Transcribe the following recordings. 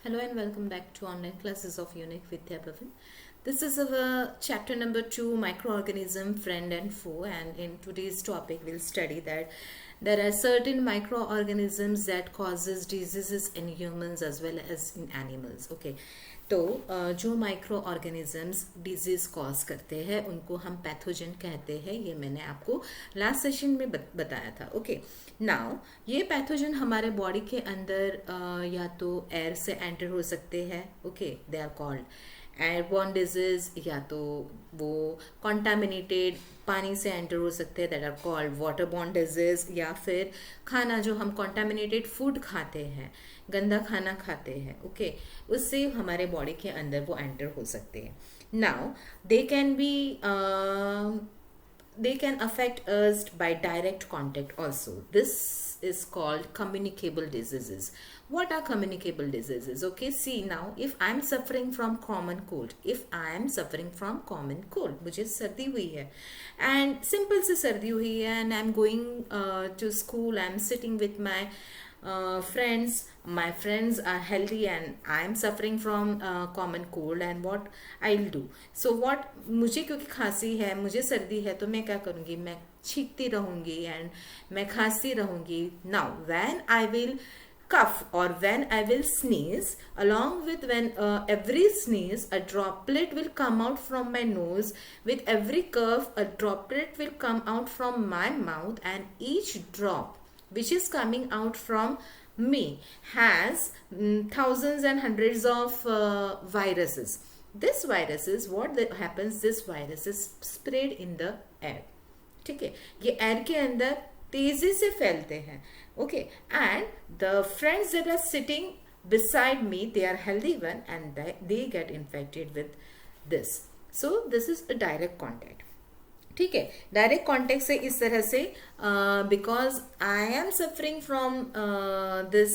Hello and welcome back to online classes of Unique Vidya Bhavan. This is our chapter number 2, microorganism, friend and foe, and in today's topic we'll study that there are certain microorganisms that causes diseases in humans as well as in animals. Okay, तो जो micro organisms disease cause करते हैं उनको हम pathogen कहते हैं। ये मैंने आपको लास्ट सेशन में बताया था। ओके, नाउ ये पैथोजन हमारे बॉडी के अंदर या तो एयर से एंटर हो सकते हैं। Okay, they are called airborne disease, या तो वो कॉन्टामिनेटेड पानी से एंटर हो सकते हैं, that are called waterborne disease, या फिर खाना जो हम कॉन्टामिनेटेड फूड खाते हैं, गंदा खाना खाते हैं, ओके, उससे हमारे बॉडी के अंदर वो एंटर हो सकते हैं। Now they can be they can affect us by direct contact also. This is called communicable diseases. What are communicable diseases? Okay, see now, if I am suffering from common cold, मुझे सर्दी हुई है and simple से सर्दी हुई है and I am going to school, I am sitting with my friends, my friends are healthy and I am suffering from common cold, and what I'll do, so what, मुझे क्योंकि खांसी है, मुझे सर्दी है, तो मैं क्या करूँगी, मैं छींकती रहूँगी एंड मैं खांसती रहूँगी. Now when I will cough or when I will sneeze, along with when every sneeze a droplet will come out from my nose, with every cough a droplet will come out from my mouth, and each drop which is coming out from me has thousands and hundreds of viruses. This viruses, what happens, this virus is spread in the air. ठीक है, ये air के अंदर तेजी से फैलते हैं. Okay, and the friends that are sitting beside me, they are healthy one and they get infected with this. So this is a direct contact. ठीक है, डायरेक्ट कॉन्टेक्ट से इस तरह से because I am suffering from this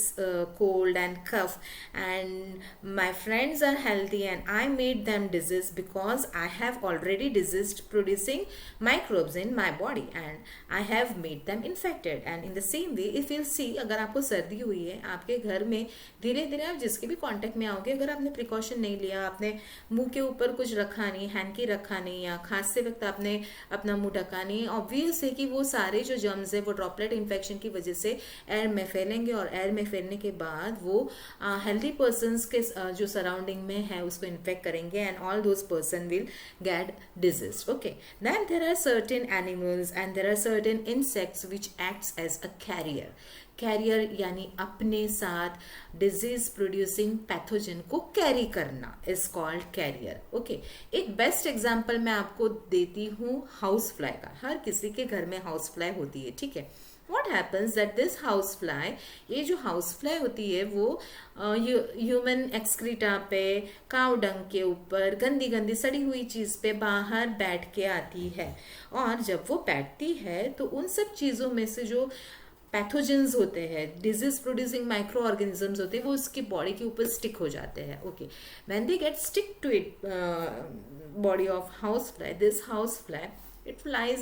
cold and cough and my friends are healthy and I made them disease because I have already disease producing microbes in my body and I have made them infected. And in the same way if you see, अगर आपको सर्दी हुई है आपके घर में, धीरे धीरे आप जिसके भी कॉन्टेक्ट में आओगे, अगर आपने प्रिकॉशन नहीं लिया, आपने मुंह के ऊपर कुछ रखा नहीं, हैंकी रखा नहीं, या खांसते वक्त आपने अपना मुंह ढका नहीं, ऑब्वियस है कि वो सारे जो जर्म्स है वो ड्रॉपलेट इन्फेक्शन की वजह से एयर में फैलेंगे, और एयर में फैलने के बाद वो हेल्दी पर्सन्स के जो सराउंडिंग में है उसको इन्फेक्ट करेंगे and all those person will get disease. Okay, then there are certain animals and there are certain insects which acts as a carrier. Carrier यानी अपने साथ डिजीज प्रोड्यूसिंग पैथोजन को कैरी करना इज कॉल्ड कैरियर. ओके, एक best example मैं आपको देती हूँ हाउस फ्लाई का. हर किसी के घर में हाउस फ्लाई होती है, ठीक है. What happens that this house fly, ये जो हाउस फ्लाई होती है वो ह्यूमन एक्सक्रीटा पे, काउ डंग के ऊपर, गंदी गंदी सड़ी हुई चीज़ पे बाहर बैठ के आती है, और जब वो बैठती है तो उन सब चीज़ों में से जो पैथोजेंस होते हैं, डिजीज प्रोड्यूसिंग माइक्रो ऑर्गेनिजम्स होते हैं, वो उसकी बॉडी के ऊपर स्टिक हो जाते हैं. Okay, when they get stick to it body of house fly, this house fly, it flies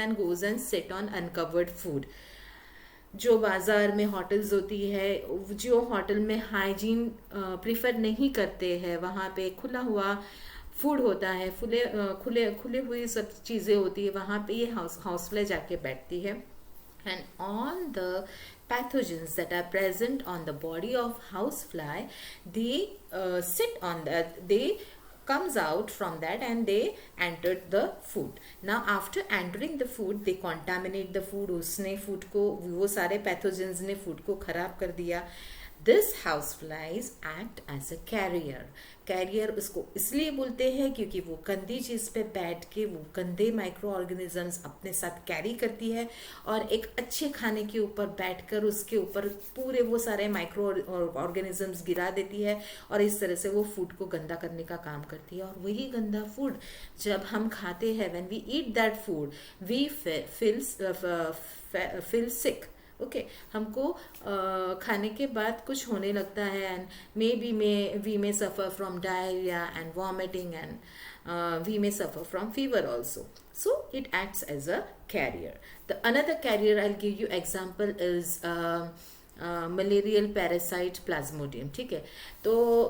and goes and sit on uncovered food. जो बाज़ार में होटल्स होती है, जो होटल में हाइजीन प्रीफर नहीं करते हैं, वहाँ पे खुला हुआ फूड होता है, खुले हुई सब चीज़ें होती है, वहाँ पे ये हाउस फ्लाई जाके बैठती है. And all the pathogens that are present on the body of housefly, they sit on that, they comes out from that and they entered the food. Now after entering the food, they contaminate the food. उसने food को, वो सारे pathogens ने food को खराब कर दिया. This houseflies act as a carrier. Carrier उसको इसलिए बोलते हैं क्योंकि वो गंदी चीज़ पे बैठ के वो गंदे माइक्रो ऑर्गेनिजम्स अपने साथ कैरी करती है, और एक अच्छे खाने के ऊपर बैठकर उसके ऊपर पूरे वो सारे माइक्रो ऑर्गेनिजम्स गिरा देती है, और इस तरह से वो फूड को गंदा करने का काम करती है. और वही गंदा फूड जब हम खाते हैं, when we eat that food, we feel sick. Okay, हमको खाने के बाद कुछ होने लगता है, and we may suffer from diarrhoea and vomiting, and we may suffer from fever also. So it acts as a carrier. The another carrier I'll give you example is malarial parasite Plasmodium, ठीक है। तो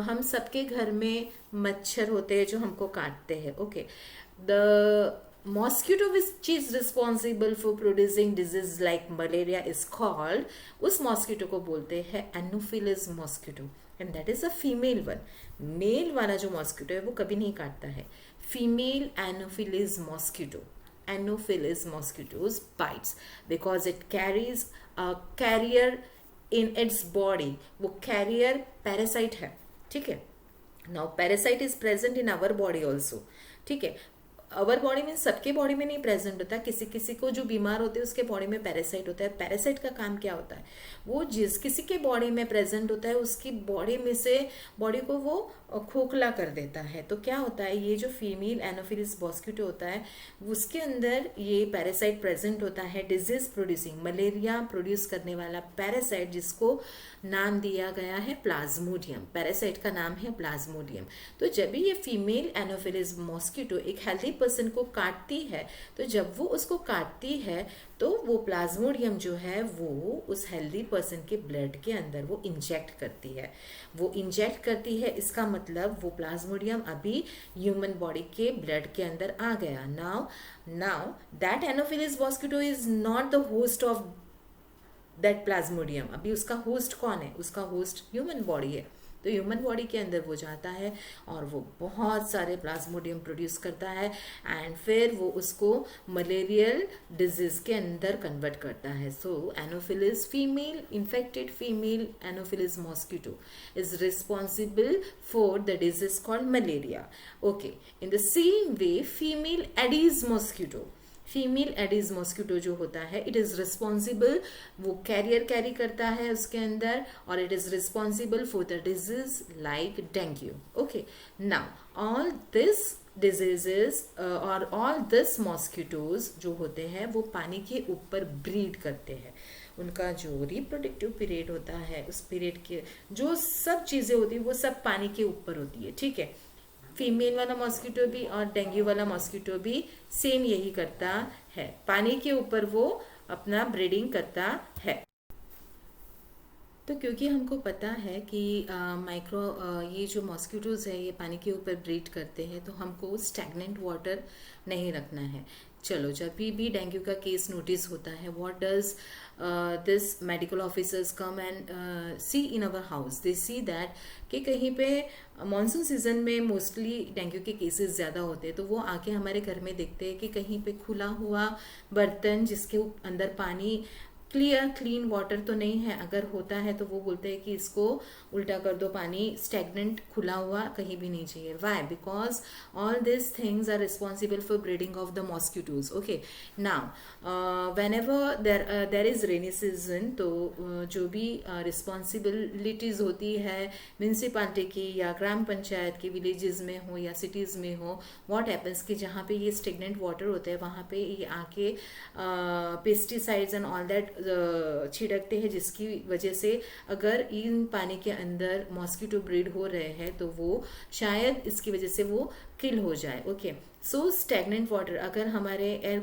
हम सबके घर में मच्छर होते हैं जो हमको काटते हैं, okay. The mosquito which is responsible for producing disease like malaria is called, उस मॉस्किटो को बोलते हैं Anopheles mosquito, and that is a female one. Male वाला जो मॉस्किटो है वो कभी नहीं काटता है। Female Anopheles mosquito, Anopheles mosquitoes bites because it carries a carrier in its body, वो कैरियर पैरासाइट है, ठीक है। Now parasite is present in our body also, ठीक है। अवर बॉडी में सबके बॉडी में नहीं प्रेजेंट होता, किसी किसी को जो बीमार होते हैं उसके बॉडी में पैरासाइट होता है। पैरासाइट का काम क्या होता है, वो जिस किसी के बॉडी में प्रेजेंट होता है उसकी बॉडी में से बॉडी को वो खोखला कर देता है। तो क्या होता है, ये जो फीमेल एनोफिलिस मॉस्किटो होता है उसके अंदर ये पैरासाइट प्रेजेंट होता है, डिजीज प्रोड्यूसिंग, मलेरिया प्रोड्यूस करने वाला पैरासाइट, जिसको नाम दिया गया है प्लाज्मोडियम। पैरासाइट का नाम है प्लाज्मोडियम। तो जब भी ये फीमेल एनोफिलिस मॉस्किटो एक हेल्दी पर्सन को काटती है, तो जब वो उसको काटती है तो वो प्लाज्मोडियम जो है वो उस हेल्दी पर्सन के ब्लड के अंदर वो इंजेक्ट करती है। वो इंजेक्ट करती है, इसका मतलब वो प्लाज्मोडियम अभी ह्यूमन बॉडी के ब्लड के अंदर आ गया। Now that Anopheles mosquito is not the host of that Plasmodium. अभी उसका होस्ट कौन है, उसका होस्ट ह्यूमन बॉडी है। तो ह्यूमन बॉडी के अंदर वो जाता है और वो बहुत सारे प्लाज्मोडियम प्रोड्यूस करता है, एंड फिर वो उसको मलेरियल डिजीज के अंदर कन्वर्ट करता है। So anopheles female infected female Anopheles mosquito is responsible for the disease called malaria, okay. In the same way female aedes mosquito, female aedes mosquito जो होता है, इट इज रिस्पॉन्सिबल, वो carrier carry करता है उसके अंदर, और it is responsible for the disease like dengue, okay. Now all this diseases और ऑल दिस मॉस्किटोज जो होते हैं वो पानी के ऊपर ब्रीड करते हैं। उनका जो रिप्रोडक्टिव पीरियड होता है, उस पीरियड के जो सब चीज़ें होती है वो सब पानी के ऊपर होती है, ठीक है। फीमेल वाला मॉस्किटो भी और डेंगू वाला मॉस्किटो भी सेम यही करता है, पानी के ऊपर वो अपना ब्रीडिंग करता है। तो क्योंकि हमको पता है कि ये जो मॉस्किटोज़ है ये पानी के ऊपर ब्रीड करते हैं, तो हमको स्टैग्नेंट वाटर नहीं रखना है। चलो, जब भी डेंगू का केस नोटिस होता है, what does this medical officers come and see in our house, they see that कि कहीं पे मानसून सीजन में मोस्टली डेंगू के केसेस ज़्यादा होते हैं, तो वो आके हमारे घर में देखते हैं कि कहीं पे खुला हुआ बर्तन जिसके अंदर पानी क्लीन वाटर तो नहीं है, अगर होता है तो वो बोलते हैं कि इसको उल्टा कर दो, पानी स्टैग्नेंट खुला हुआ कहीं भी नहीं चाहिए। Why? Because all this things are responsible for breeding of the mosquitoes, okay. Now whenever there is rainy season, तो जो भी रिस्पॉन्सिबिलिटीज होती है म्यूनसिपालिटी की या ग्राम पंचायत की, विलेजेस में हो या सिटीज़ में हो, व्हाट हैपन्स कि जहाँ पे ये स्टेगनेंट वाटर होता है वहाँ पे ये आके पेस्टिसाइड्स एंड ऑल दैट छिड़कते हैं, जिसकी वजह से अगर इन पानी के अंदर मॉस्किटो ब्रीड हो रहे हैं तो वो शायद इसकी वजह से वो किल हो जाए, ओके। सो स्टैग्नेंट वाटर, अगर हमारे एयर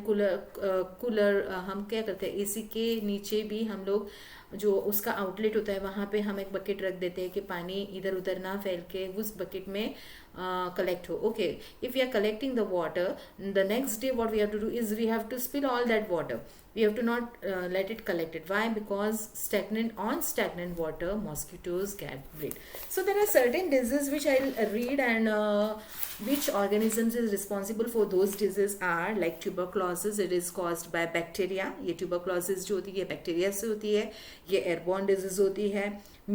कूलर हम क्या करते हैं, एसी के नीचे भी हम लोग जो उसका आउटलेट होता है वहाँ पे हम एक बकेट रख देते हैं कि पानी इधर उधर ना फैल के उस बकेट में कलेक्ट हो, okay. If we are collecting the water, the next day what we have to do is we have to spill all that water. We have to not let it collect it. Why? Because stagnant water mosquitoes get breed. So there are certain diseases which I'll read, and which organisms is responsible for those diseases are like tuberculosis. It is caused by bacteria. ये tuberculosis जो होती है bacteria से होती है, ये airborne disease होती है.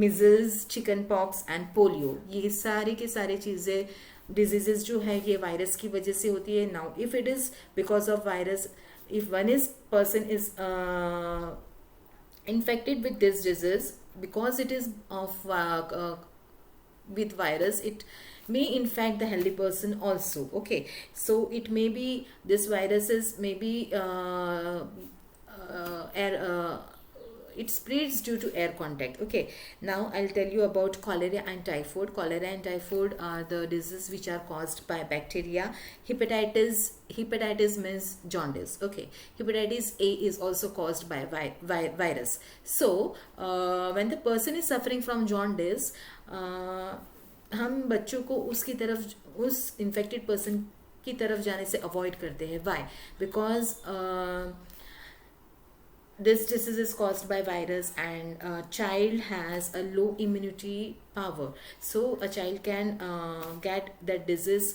Measles, chickenpox and polio, ये सारी के सारी चीज़ें diseases जो है ये वायरस की वजह से होती है. Now if it is because of virus, if person is infected with this disease, because it is of with virus, it may infect the healthy person also, okay. So it may be this virus is maybe it spreads due to air contact. Okay, now I'll tell you about cholera and typhoid. Cholera and typhoid are the diseases which are caused by bacteria. Hepatitis means jaundice. Okay, hepatitis A is also caused by virus. So when the person is suffering from jaundice, हम बच्चों को उसकी तरफ, उस infected person की तरफ जाने से अवॉइड करते हैं. Why? Because this disease is caused by virus, and a child has a low immunity power, so a child can get that disease.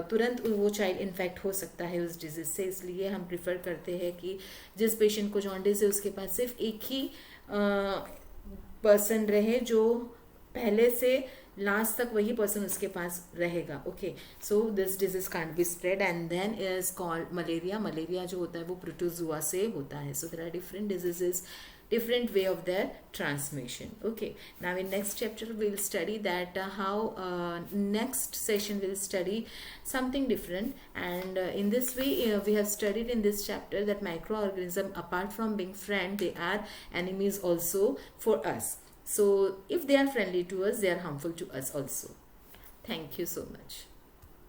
तुरंत वो चाइल्ड इन्फेक्ट हो सकता है उस डिजीज से. इसलिए हम प्रिफर करते हैं कि जिस पेशेंट को जॉन्डिस है उसके पास सिर्फ एक ही पर्सन रहे जो पहले से लास्ट तक वही पर्सन उसके पास रहेगा. Okay, so this disease can't be spread. And then is called malaria. Malaria जो होता है वो प्रोटोजुआ से होता है. So there are different diseases, different way of their transmission. Okay, now in next chapter we'll study that how next session we'll study something different. And in this way we have studied in this chapter that microorganism, apart from being friend, they are enemies also for us. So if they are friendly to us, they are harmful to us also. Thank you so much.